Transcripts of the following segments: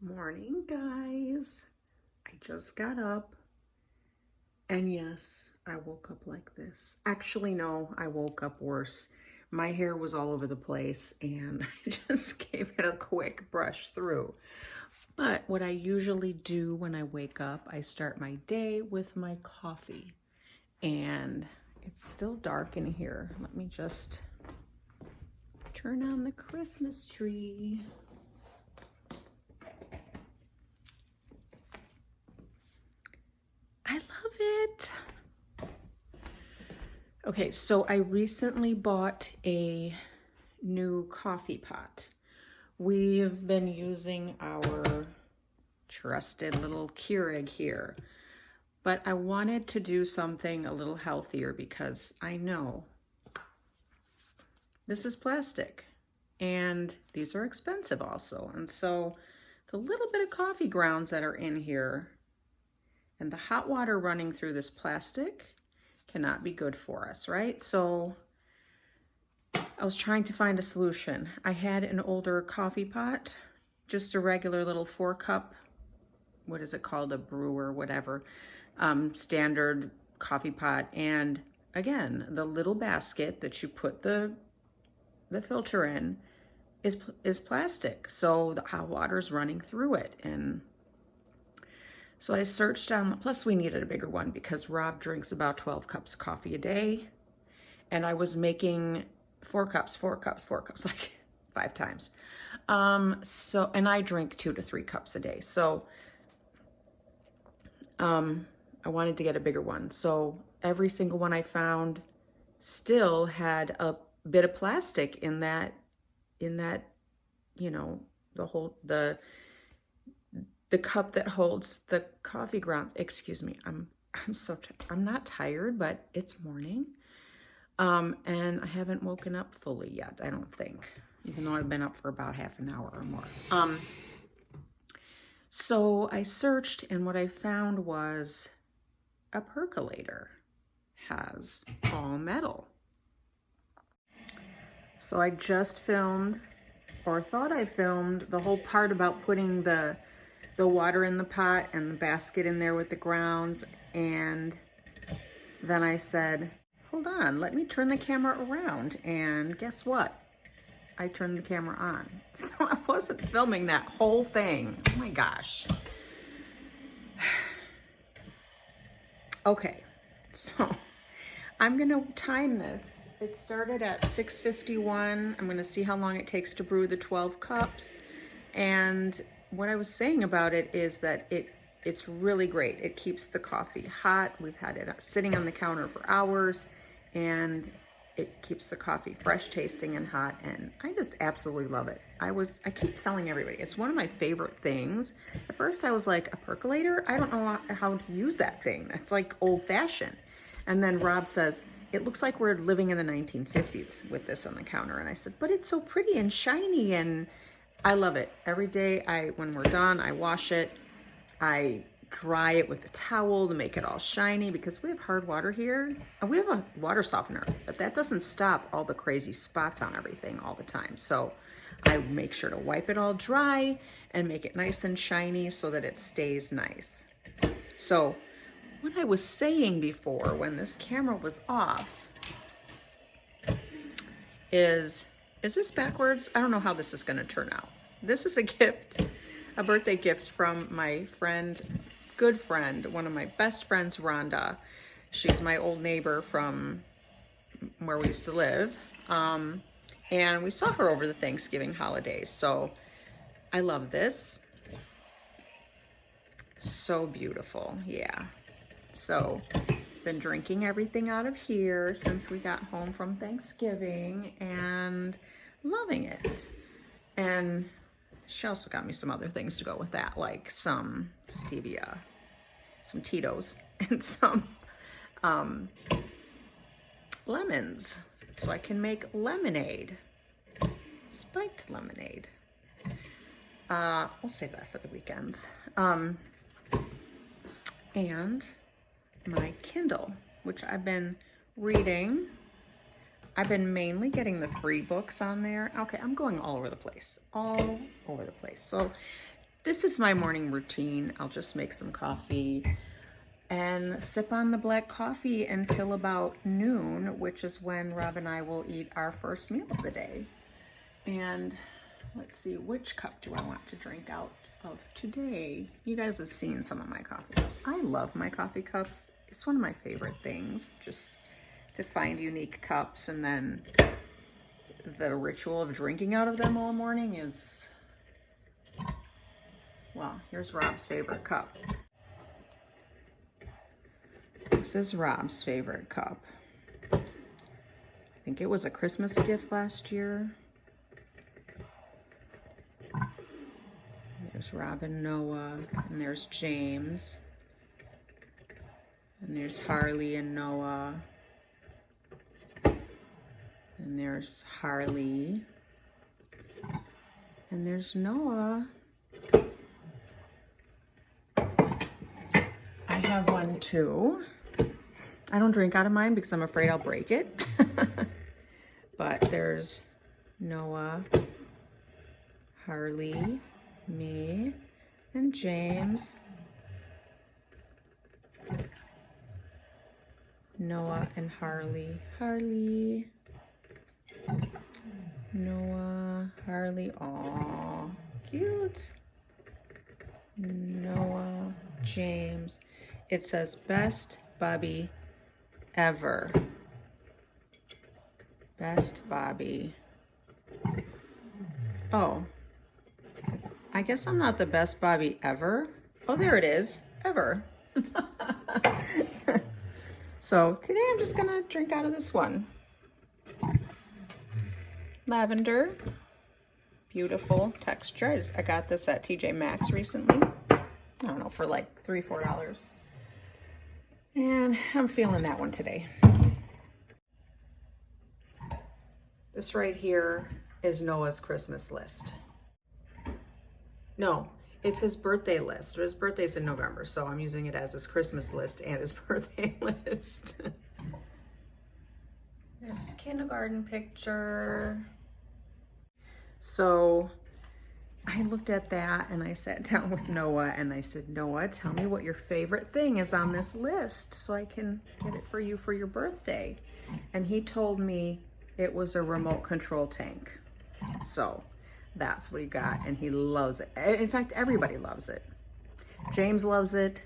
Morning, guys. I just got up, and yes, I woke up like this. Actually, no, I woke up worse. My hair was all over the place, and I just gave it a quick brush through. But what I usually do when I wake up, I start my day with my coffee. And it's still dark in here. Let me just turn on the Christmas tree. I love it. Okay, so I recently bought a new coffee pot. We've been using our trusted little Keurig here, but I wanted to do something a little healthier because I know this is plastic and these are expensive also. And so the little bit of coffee grounds that are in here and the hot water running through this plastic cannot be good for us, right? So I was trying to find a solution. I had an older coffee pot, just a regular little 4-cup, what is it called, a brewer, whatever, standard coffee pot. And again, the little basket that you put the filter in is plastic. So the hot water's running through it. And so I searched on, plus we needed a bigger one because Rob drinks about 12 cups of coffee a day. And I was making 4 cups, like 5 times. And I drink 2 to 3 cups a day. So I wanted to get a bigger one. So every single one I found still had a bit of plastic in that, you know, the cup that holds the coffee ground. Excuse me, I'm not tired, but it's morning. And I haven't woken up fully yet, I don't think, even though I've been up for about half an hour or more. So I searched, and what I found was a percolator has all metal. So I just filmed, or thought I filmed, the whole part about putting the water in the pot and the basket in there with the grounds. And then I said, hold on, let me turn the camera around. And guess what? I turned the camera on. So I wasn't filming that whole thing. Oh my gosh. Okay, so I'm gonna time this. It started at 6:51. I'm gonna see how long it takes to brew the 12 cups. And what I was saying about it is that it's really great. It keeps the coffee hot. We've had it sitting on the counter for hours, and it keeps the coffee fresh tasting and hot, and I just absolutely love it. I keep telling everybody, it's one of my favorite things. At first I was like, a percolator? I don't know how to use that thing. That's like old fashioned. And then Rob says, it looks like we're living in the 1950s with this on the counter. And I said, but it's so pretty and shiny, and I love it. Every day when we're done, I wash it. I dry it with a towel to make it all shiny because we have hard water here. And we have a water softener, but that doesn't stop all the crazy spots on everything all the time. So I make sure to wipe it all dry and make it nice and shiny so that it stays nice. So what I was saying before when this camera was off is this backwards? I don't know how this is going to turn out. This is a gift, a birthday gift from my good friend, one of my best friends, Rhonda. She's my old neighbor from where we used to live. And we saw her over the Thanksgiving holidays. So I love this. So beautiful, yeah. So been drinking everything out of here since we got home from Thanksgiving and loving it. And she also got me some other things to go with that, like some stevia, some Tito's, and some lemons, so I can make lemonade, spiked lemonade. We'll save that for the weekends. And my Kindle, which I've been reading. I've been mainly getting the free books on there. Okay, I'm going all over the place, So this is my morning routine. I'll just make some coffee and sip on the black coffee until about noon, which is when Rob and I will eat our first meal of the day. And let's see, which cup do I want to drink out of today? You guys have seen some of my coffee cups. I love my coffee cups. It's one of my favorite things, just to find unique cups, and then the ritual of drinking out of them all morning is, well, here's Rob's favorite cup. This is Rob's favorite cup. I think it was a Christmas gift last year. There's Rob and Noah, and there's James, and there's Harley and Noah, and there's Harley, and there's Noah. I have one too. I don't drink out of mine because I'm afraid I'll break it. But there's Noah, Harley, me, and James. Noah and Harley. Harley. Noah, Harley. Aw, cute. Noah, James. It says best Bobby ever. Best Bobby. Oh, I guess I'm not the best Bobby ever. Oh, there it is. Ever. So today I'm just gonna drink out of this one. Lavender. Beautiful texture. I got this at TJ Maxx recently. I don't know, for like $3, $4. And I'm feeling that one today. This right here is Noah's Christmas list. No, it's his birthday list. His birthday's in November, so I'm using it as his Christmas list and his birthday list. There's his kindergarten picture. So I looked at that and I sat down with Noah and I said, Noah, tell me what your favorite thing is on this list so I can get it for you for your birthday. And he told me it was a remote control tank. So that's what he got, and he loves it. In fact, everybody loves it. James loves it.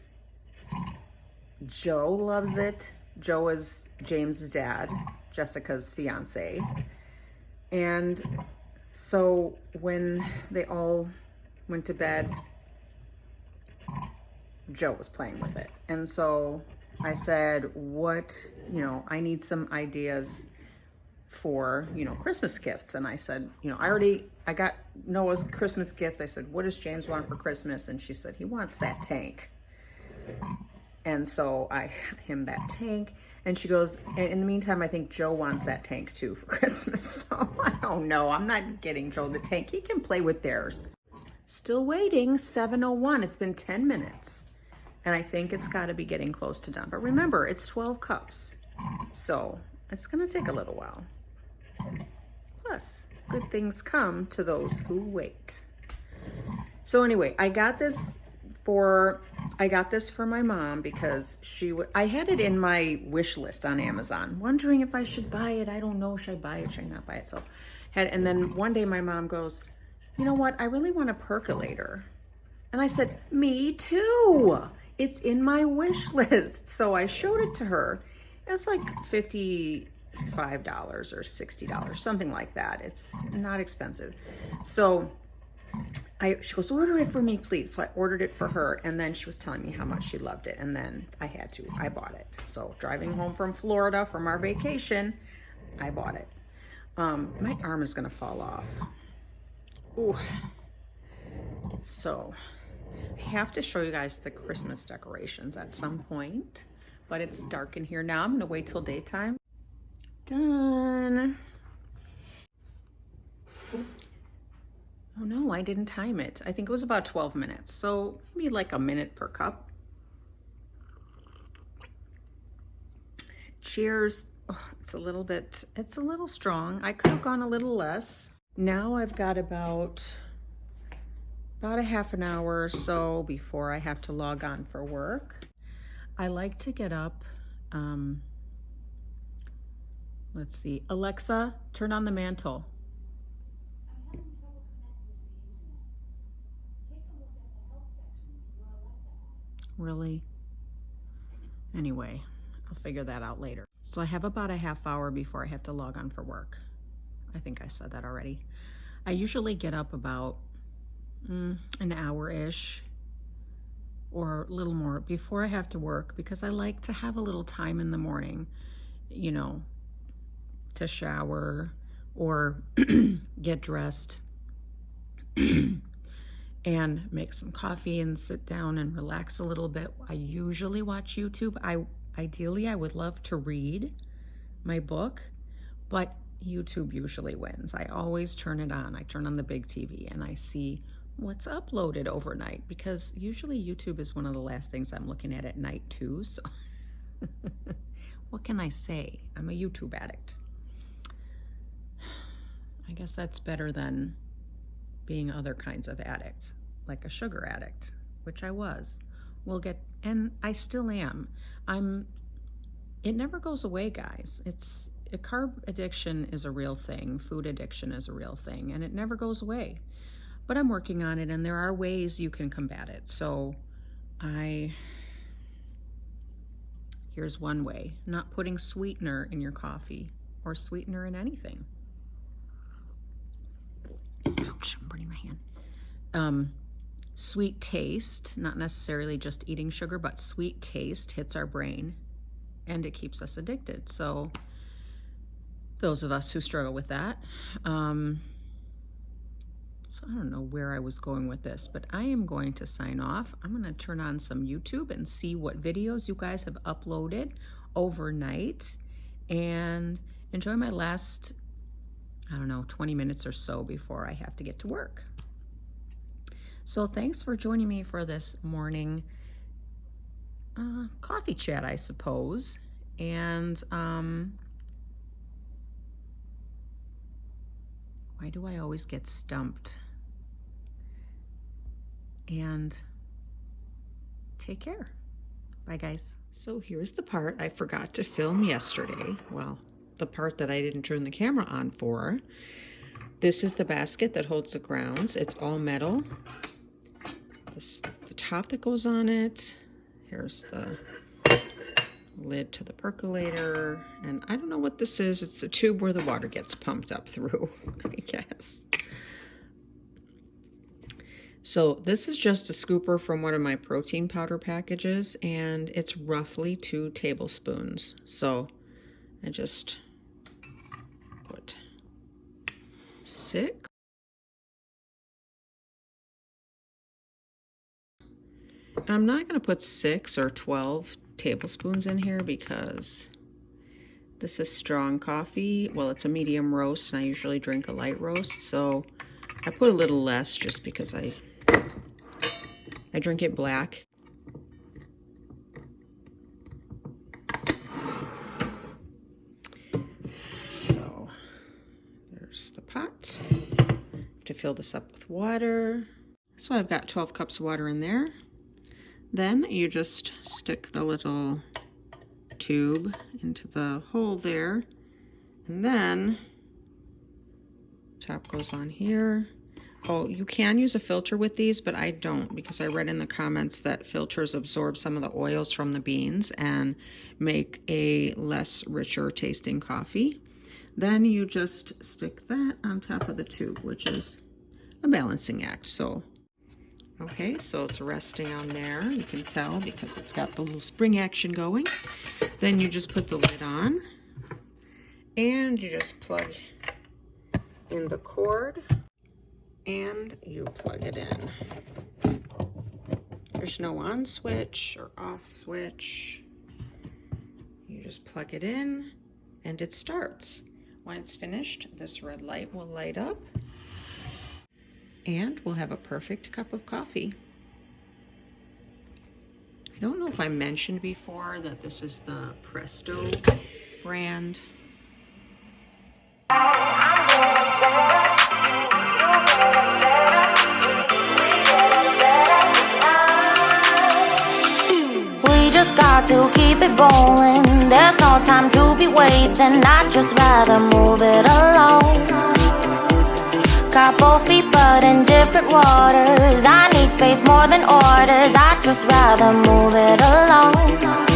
Joe loves it. Joe is James' dad, Jessica's fiance. And so when they all went to bed, Joe was playing with it. And so I said, I need some ideas for, Christmas gifts. And I said, I got Noah's Christmas gift. I said, what does James want for Christmas? And she said, he wants that tank. And so I got him that tank. And she goes, and in the meantime, I think Joe wants that tank too for Christmas. So I don't know. I'm not getting Joe the tank. He can play with theirs. Still waiting, 7:01. It's been 10 minutes. And I think it's got to be getting close to done. But remember, it's 12 cups. So it's going to take a little while. Plus, good things come to those who wait. So anyway, I got this for my mom because I had it in my wish list on Amazon, wondering if I should buy it. I don't know, should I buy it, should I not buy it? So and then one day my mom goes, you know what, I really want a percolator. And I said, me too. It's in my wish list. So I showed it to her. It's like $55 or $60, something like that. It's not expensive. So she goes, order it for me, please. So I ordered it for her, and then she was telling me how much she loved it, and then I bought it. So driving home from Florida from our vacation, I bought it. My arm is gonna fall off. Ooh. So I have to show you guys the Christmas decorations at some point, but it's dark in here now. I'm gonna wait till daytime. Done. Oh no, I didn't time it. I think it was about 12 minutes. So maybe like a minute per cup. Cheers. Oh, it's a little strong. I could have gone a little less. Now I've got about about a half an hour or so before I have to log on for work. I like to get up, let's see, Alexa, turn on the mantle. I'm having trouble connecting to the internet. Take a look at the help section of your Alexa app. Really? Anyway, I'll figure that out later. So I have about a half hour before I have to log on for work. I think I said that already. I usually get up about an hour-ish or a little more before I have to work because I like to have a little time in the morning, you know, to shower or get dressed and make some coffee and sit down and relax a little bit. I usually watch YouTube. Ideally, I would love to read my book, but YouTube usually wins. I always turn it on. I turn on the big TV and I see what's uploaded overnight because usually YouTube is one of the last things I'm looking at night too. So what can I say? I'm a YouTube addict. I guess that's better than being other kinds of addict, like a sugar addict, which I was. And I still am. It never goes away, guys. Carb addiction is a real thing. Food addiction is a real thing, and it never goes away. But I'm working on it, and there are ways you can combat it. So here's one way: not putting sweetener in your coffee or sweetener in anything. Ouch, I'm burning my hand. Sweet taste, not necessarily just eating sugar, but sweet taste hits our brain and it keeps us addicted. So those of us who struggle with that, so I don't know where I was going with this, but I am going to sign off. I'm going to turn on some YouTube and see what videos you guys have uploaded overnight and enjoy my last, 20 minutes or so before I have to get to work. So thanks for joining me for this morning coffee chat, I suppose. And why do I always get stumped? And take care. Bye, guys. So here's the part I forgot to film yesterday. Well, the part that I didn't turn the camera on for. This is the basket that holds the grounds. It's all metal. This, the top that goes on it. Here's the lid to the percolator. And I don't know what this is. It's a tube where the water gets pumped up through, I guess. So this is just a scooper from one of my protein powder packages, and it's roughly 2 tablespoons. So I just put 6. I'm not going to put 6 or 12 tablespoons in here because this is strong coffee. Well, it's a medium roast, and I usually drink a light roast, so I put a little less just because I drink it black. So there's the pot. I have to fill this up with water. So I've got 12 cups of water in there. Then you just stick the little tube into the hole there, and then top goes on here. Oh, you can use a filter with these, but I don't, because I read in the comments that filters absorb some of the oils from the beans and make a less richer tasting coffee. Then you just stick that on top of the tube, which is a balancing act. So okay, so it's resting on there. You can tell because it's got the little spring action going. Then you just put the lid on and you just plug in the cord and you plug it in. There's no on switch or off switch. You just plug it in and it starts. When it's finished, this red light will light up and we'll have a perfect cup of coffee. I don't know if I mentioned before that this is the Presto brand. Got to keep it rolling. There's no time to be wasting. I'd just rather move it along. Got both feet but in different waters. I need space more than orders. I'd just rather move it along.